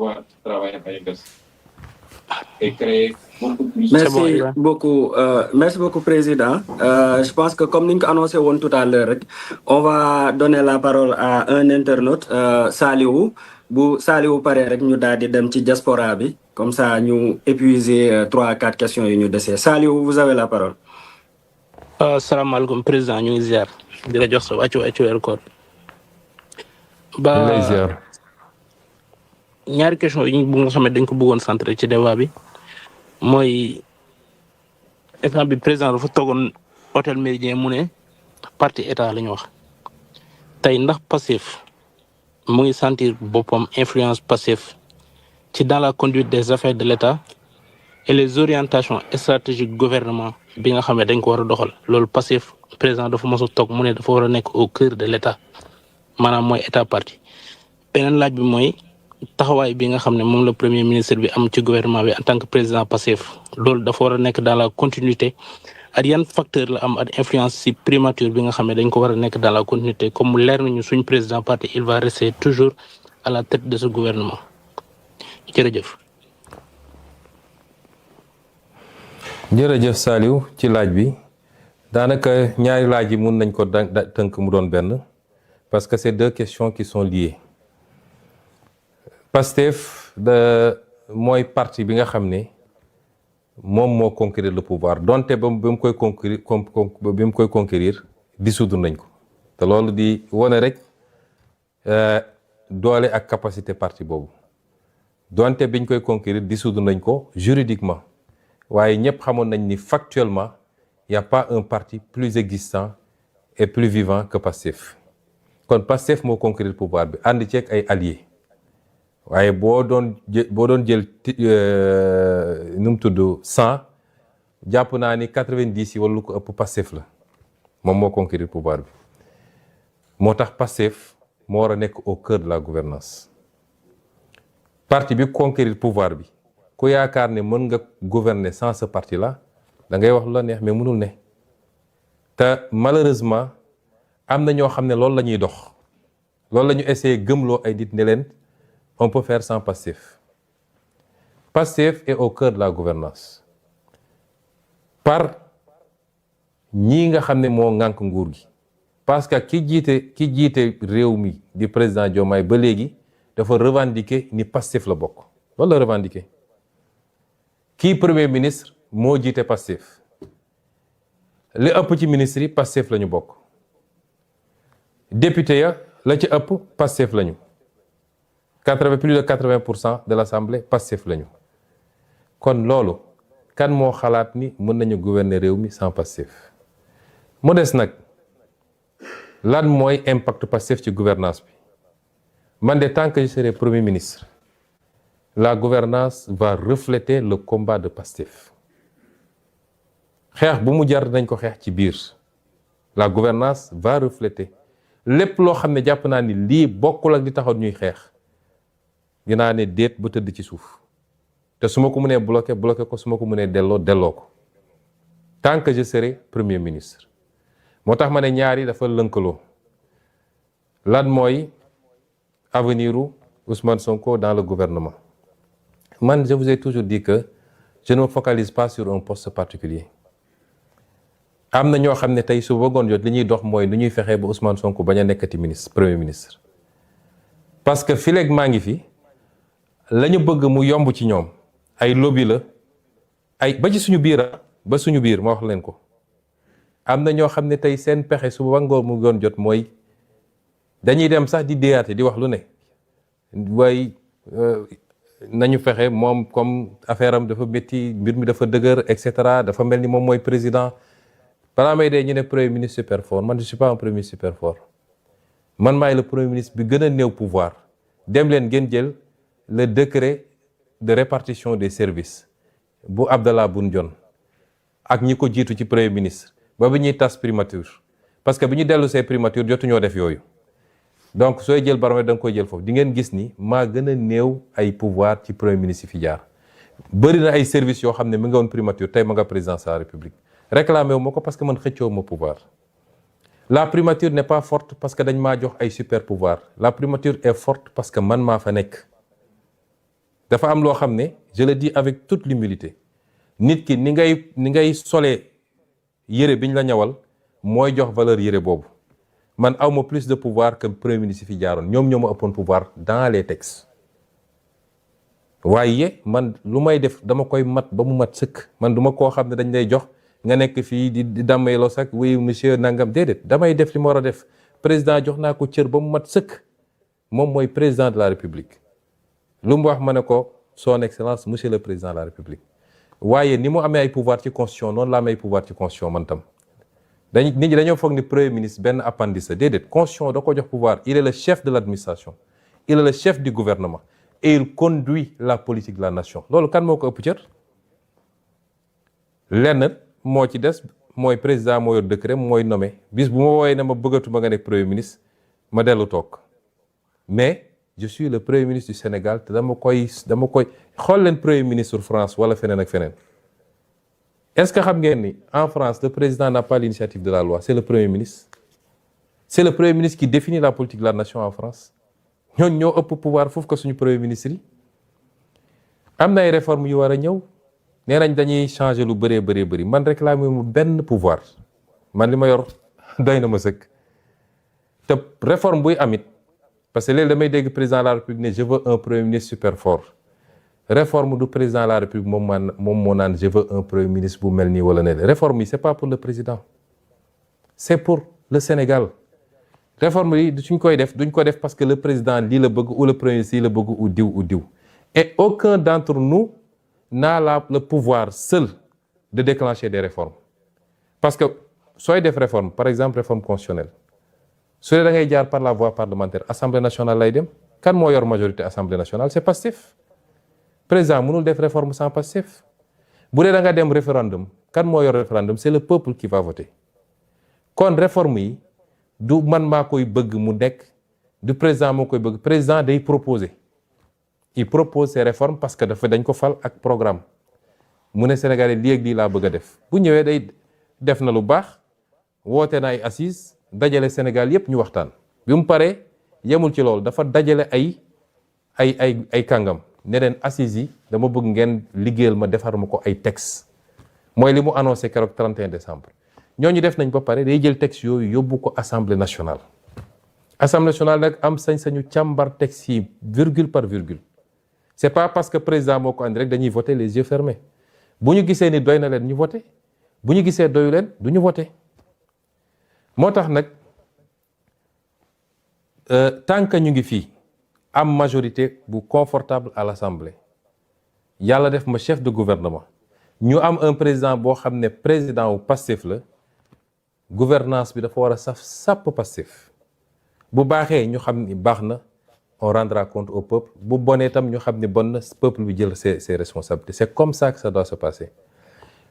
pouvoir travailler avec eux et créer beaucoup plus. Merci beaucoup, Président. Je pense que comme nous l'avons annoncé tout à l'heure, on va donner la parole à un internaute, Saliou. Bu Saliou paré rek ñu daal di dem ci diaspora bi comme ça ñu épuiser 3 à 4 questions yi ñu déssé. Saliou, vous avez la parole. Asalaamaaleykum président ñu ngi ziar di la jox sa wàccu weeru koor ba ziar ñaari question yi bu nga xam ne dañ ko bëggoon centré ci débat bi mooy état bi président dafa toogoon hôtel Méridien mu ne parti état la ñu wax tey ndax Pastef mu ngi sentir boppam influence Pastef ci dans la conduite des affaires de l'état et les orientations stratégiques du gouvernement bi nga xam ne dañ ko war a doxal loolu Pastef président dafa mos a toog mu ne dafa war a nekk au cœur de l'état maanaam mooy état parti beneen laaj bi mooy taxawaay bi nga xam ne moom la premier ministre bi am ci gouvernement bi en tant que président Pastef loolu dafa war a nekk dans la continuité ak yan facteur la am ak influence ci primature bi nga xam ne dañ ko war a nekk dans la continuité comme mu leer nañu suñ président parti il va rester toujours à la tête de ce gouvernement jërëjëf. jërëjëf Saliou ci laaj bi daanaka ñaari laaj yi mun nañ ko tënk mu doon benn parce que c'est deux questions qui sont liées Pastef mooy parti bi nga xam ne moom moo conquérir le pouvoir donte ba mu koy conquérir dissoudre nañ ko te loolu di wone rek doole ak capacité parti boobu donte biñ koy conquérir dissoudre nañ ko juridiquement waaye ñëpp xamoon nañ ni factuellement il y a pas un parti plus existant et plus vivant que Pastef kon Pastef moo conquérir le pouvoir bi ànd ceeg ay alliés waaye boo doon jël nu mu tudd 100 jàpp naa ni 90 yi wala lu ko ëpp Pastef la moom moo conquérir pouvoir bi moo tax Pastef moo war a nekk au cœur de la gouvernance parti bi conquérir pouvoir bi ku yaakaar ne mën nga gouverner sans ce parti là da ngay wax lu la neex mais mënul ne te malheureusement am na ñoo xam ne loolu la ñuy dox loolu la ñu essayé gëmloo ay nit ne leen on peut faire sans Pastef. Pastef est au cœur de la gouvernance par ñii nga xam ne moo ŋànk nguur gi parce que ki jiite réew mi di président Diomaye ba léegi dafa revendiquer ni Pastef la bokk loolu la revendiquer kii premier ministre moo jiite Pastef li ëpp ci ministre yi Pastef la ñu bokk député ya la ci ëpp Pastef la ñu plus de 80% de l'Assemblée Pastef lañu kon loolu kan moo xalaat ni mën nañu gouverner réew mi sans Pastef mu des nag lan mooy impact Pastef ci gouvernance bi man de tant que je serai premier ministre la gouvernance va refléter le combat de Pastef xeex bu mu jar nañ ko xeex ci biir la gouvernance va refléter lépp loo xam ne jàpp naa ni lii bokkul ak di taxaw ñuy xeex dinaa ne déet ba tëdd ci suuf te su ma ko mënee bloqué ko su ma ko mënee delloo ko tant que je serai premier ministre moo tax ma ne ñaari dafa lënkaloo lan mooy avenir u Ousmane Sonko dans le gouvernement man je vous ai toujours dit que je ne me focalise pas sur un poste particulier am na ñoo xam ne tey su bëggoon jot li ñuy dox mooy nu ñuy fexee ba Ousmane Sonko bañ a nekkati premier ministre parce que fileeg maa ngi fi la ñu bëgg mu yomb ci ñoom ay lobby la ay ba ci suñu biir ma wax leen ko am na ñoo xam ne tey seen pexe su ba ngoor mu doon jot mooy dañuy dem sax di déyaate di wax lu ne waaye nañu fexe moom comme affaire am dafa métti mbir mi dafa dëgër et cetera dafa mel ni moom mooy président balaa may dee ñu ne premier ministre super fort man je suis pas un premier ministre super fort man maay le premier ministre bi gën a néew pouvoir dem leen ngeen jël le décret de répartition des services bu Abdallah Boun Dionne ak ñi ko jiitu ci premier ministre ba bi ñuy tas primature parce que bi ñu dellu see primature jotuñoo def yooyu donc sooy jël baromètre da nga koy jël foofu di ngeen gis ni maa gën a néew ay pouvoir ci premier ministre yi fi jaar bëri na ay services yoo xam ne mi nga woon primature tey ma nga présidence de la République réclamé wu ma ko parce que man xëccoo ma pouvoir la primature n'est pas forte parce que dañ maa jox ay super pouvoir la primature est forte parce que man maa fa nekk dafa am loo xam ne je le dis avec toute l'humilité nit ki ni ngay solee yére bi ñu la ñawal mooy jox valeur yére boobu man awma plus de pouvoir que premier ministre fi jaaroon ñoom ñoo ma ëppoon pouvoir dans les textes waaye man lu may def dama koy mat ba mu mat sëkk man duma koo xam ne dañ lay jox nga nekk fii di dammayloo sax oui monsieur nangam déedéet damay def li ma war a def président jox naa ko cër ba mu mat sëkk moom mooy président de la république lu mu wax ma ne ko son excellence monsieur le président de la république waaye ni mu amee ay pouvoir ci constitution noonu la amee ay pouvoir ci constitution man tam nit ñi dañoo foog ni premier ministre benn appendice la déedéet constitution da ko jox pouvoir il est le chef de l'administration il est le chef du gouvernement et il conduit la politique de la nation loolu kan moo ko ëpp cër lenn moo ci des mooy président moo yor décret mooy nommé bis bu ma woowee ne ma bëggatuma nga nekk premier ministre ma dellu toog mais je suis le premier ministre du Sénégal te dama koy xool leen premier ministre France wala feneen ak feneen est-ce que xam ngeen ni en France le président n'a pas l'initiative de la loi c'est le premier ministre qui définit la politique de la nation en France ñooñu ñoo ëpp pouvoir foofu ko suñu premier ministre yi am na ay réformes yu war a ñëw nee nañ dañuy changer lu bëri man réclamer mu benn pouvoir man li ma yor doy na ma sëkk te réforme buy amit parce que léegi damay dégg président de la république ne je veux un premier ministre super fort réforme du président de la république moom moo naan je veux un premier ministre bu mel nii wala ne réforme yi c'est pas pour le président c'est pour le Sénégal réforme yi suñ koy def duñ ko def parce que le président lii la bëgg ou le premier ministre lii la bëgg ou diw et aucun d'entre nous n'a le pouvoir seul de déclencher des réformes parce que sooy def réforme par exemple réforme constitutionnelle su dee da ngay jaar par la voie parlementaire assemblée nationale lay dem kan moo yor majorité assemblée nationale c'est Pastef président mënul def réforme sans Pastef bu dee da nga dem référendum kan moo yor référendum c'est le peuple qui va voter kon réforme yi du man maa koy bëgg mu nekk du président moo koy bëgg président day proposer il propose ses réformes parce que dañ ko fal ak programme mu ne Sénégalais lii ak lii laa bëgg a def bu ñëwee day def na lu baax woote na ay assises dajale Sénégal yépp ñu waxtaan bi mu paree yemul ci loolu dafa dajale ay kàngam ne leen assises yi dama bëgg ngeen liggéeyal ma defar ma ko ay textes mooy li mu annoncé keroog 31 décembre ñooñu def nañ ba pare day jël textes yooyu yóbbu ko assemblée nationale nag am sañ-sañu càmbar textes yi virgule par virgule c'est pas parce que président moo ko andi rek dañuy voter les yeux fermés bu ñu gisee ni doy na leen ñu voter bu ñu gisee doyu leen du ñu voter moo tax nag tant que ñu ngi fii am majorité bu confortable à l'Assemblée yàlla def ma chef de gouvernement ñu am un président boo xam ne président wu Pastef la gouvernance bi dafa war a sàpp Pastef bu baaxee ñu xam ni baax na on rendra compte au peuple bu bonee tam ñu xam ni bon na peuple bi jël ses responsabilités c'est comme ça que ça doit se passer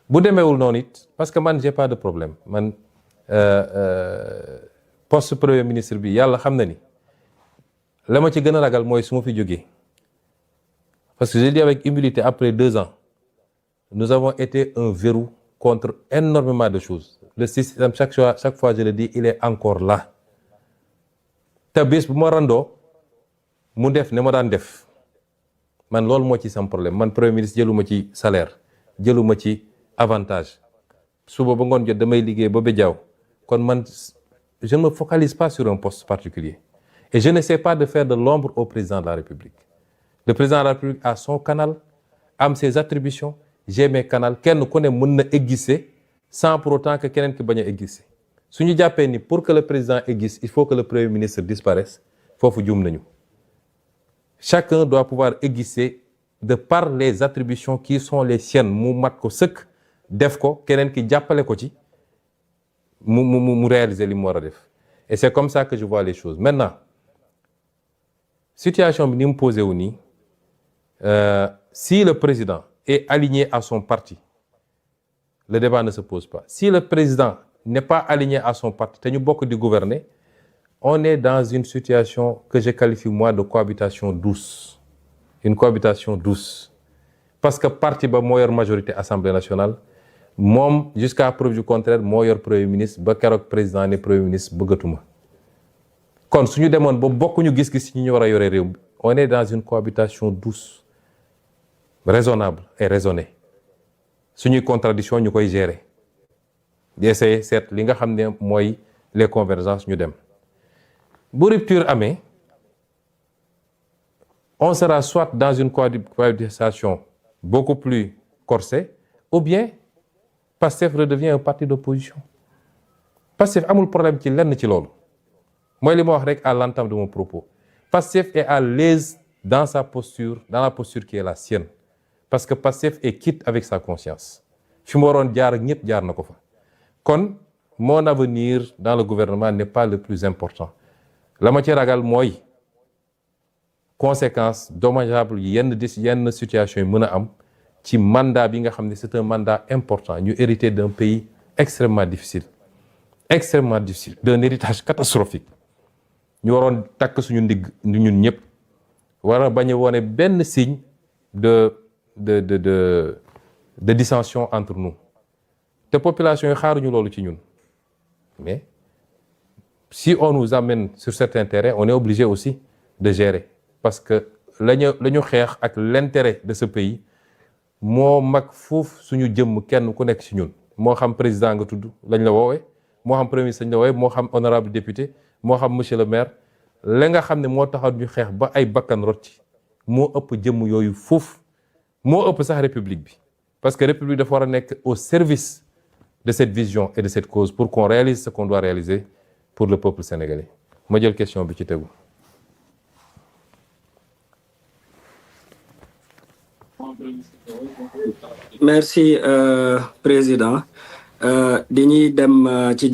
bu demeewul noonu it parce que man j'ai pas de problème man poste premier ministre bi yàlla xam na ni la ma ci gën a ragal mooy su ma fi jógee parce que je dis avec humilité après 2 ans nous avons été un verrou contre énormément de choses le système chaque fois je le dis il est encore là te bés bu ma randoo mu def ne ma daan def man loolu moo ci sam problème man premier ministre jëluma ci salaire jëluma ci avantage suba ba ngoon jot damay liggéey ba bejaaw kon man je ne me focalise pas sur un poste particulier et je n'essaie pas de faire de l'ombre au président de la République le président de la République a son canal am ses attributions j'ai mes canaux kenn ku ne mën na exister sans pour autant que keneen ki bañ a exister su ñu jàppee ni pour que le président existe il faut que le premier ministre disparaisse foofu juum nañu chacun doit pouvoir exister de par les attributions qui sont les siennes mu mat ko sëkk def ko keneen ki jàppale ko ci mu réaliser li mu war a def et c'est comme ça que je vois les choses maintenant situation bi ni mu posé wu nii si le président est aligné à son parti le débat ne se pose pas si le président n'est pas aligné à son parti te ñu bokk di gouverner on est dans une situation que je qualifie moi de cohabitation douce une cohabitation douce parce que parti ba moo yor majorité assemblée nationale moom jusqu'à preuve du contraire moo yor premier ministre ba keroog président ne premier ministre bëggatuma kon suñu demoon ba bokkuñu gis-gis ñu war a yore réew on est dans une cohabitation douce raisonnable et raisonné suñuy contradiction ñu koy gérer di essayer seet li nga xam ne mooy les convergences ñu dem bu rupture amee on sera soit dans une cohabitation beaucoup plus corsée ou bien Pastef redevient un parti d'opposition Pastef amul problème ci lenn ci loolu mooy li ma wax rek à l'entame de mon propos Pastef est à l'aise dans sa posture dans la posture qui est la sienne parce que Pastef est quitte avec sa conscience fi mu waroon jaar ak ñëpp jaar na ko fa kon mon avenir dans le gouvernement n'est pas le plus important la ma ci ragal mooy conséquences dommageables yenn situation yi mën a am ci mandat bi nga xam ne c'est un mandat important ñu hérité d'un pays extrêmement difficile d'un héritage catastrophique ñu waroon takk suñu ndigg ñun ñëpp war a bañ a wone benn signe de dissension entre nous te population yi xaaruñu loolu ci ñun mais si on nous amène sur certains terrains on est obligé aussi de gérer parce que la ñu xeex ak l'intérêt de ce pays moo mag foofu suñu jëmm kenn ku nekk ci ñun moo xam président nga tudd lañ la woowee moo xam premier ministre lañ la woowee moo xam honorable député moo xam monsieur le maire la nga xam ne moo taxaw ñu xeex ba ay bakkan rot ci moo ëpp jëmm yooyu foofu moo ëpp sax république bi parce que république dafa war a nekk au service de cette vision et de cette cause pour qu'on réalise ce qu'on doit réaliser pour le peuple sénégalais ma jël question bi ci tegu. Merci président dañuy dem ci